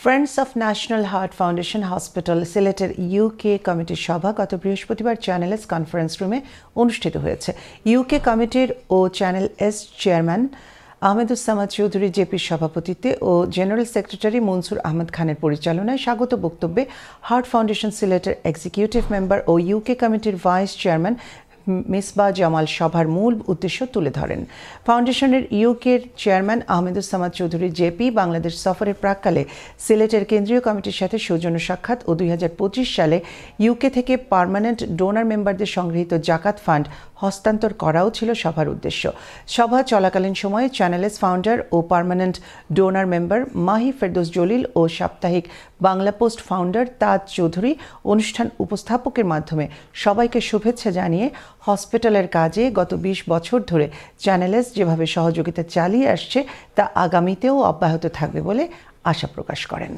Friends of national heart foundation hospital সিলেটের UK কমিটির সভা গত বৃহস্পতিবার চ্যানেল এস কনফারেন্স রুমে অনুষ্ঠিত হয়েছে। ইউকে কমিটির ও চ্যানেল এস চেয়ারম্যান আহমেদুজ্জামান চৌধুরী জেপির সভাপতিত্বে ও জেনারেল সেক্রেটারি মনসুর আহমদ খানের পরিচালনায় স্বাগত বক্তব্যে হার্ট ফাউন্ডেশন সিলেটের এক্সিকিউটিভ মেম্বার ও ইউকে কমিটির ভাইস চেয়ারম্যান মিসবাহ জামাল সভার মূল উদ্দেশ্য তুলে ধরেন। ফাউন্ডেশনের ইউকের চেয়ারম্যান আহমেদুজ্জামান চৌধুরী জেপি বাংলাদেশ সফরের প্রাক্কালে সিলেটের কেন্দ্রীয় কমিটির সাথে সৌজন্য সাক্ষাৎ ও 2025 সালে ইউকে থেকে পার্মানেন্ট ডোনার মেম্বারদের সংগৃহীত জাকাত ফান্ড হস্তান্তর করাও ছিল সভার উদ্দেশ্য। সভা চলাকালীন সময়ে চ্যানেল এস ফাউন্ডার ও permanent donor member Mahi Ferdous Jalil ও সাপ্তাহিক বাংলা পোস্ট ফাউন্ডার তাজ চৌধুরী অনুষ্ঠান উপস্থাপকের মাধ্যমে সবাইকে শুভেচ্ছা জানিয়ে হসপিটালের কাজে গত 20 বছর ধরে চ্যানেল এস যেভাবে সহযোগিতা চালিয়ে আসছে তা আগামীতেও অব্যাহত থাকবে বলে আশা প্রকাশ করেন।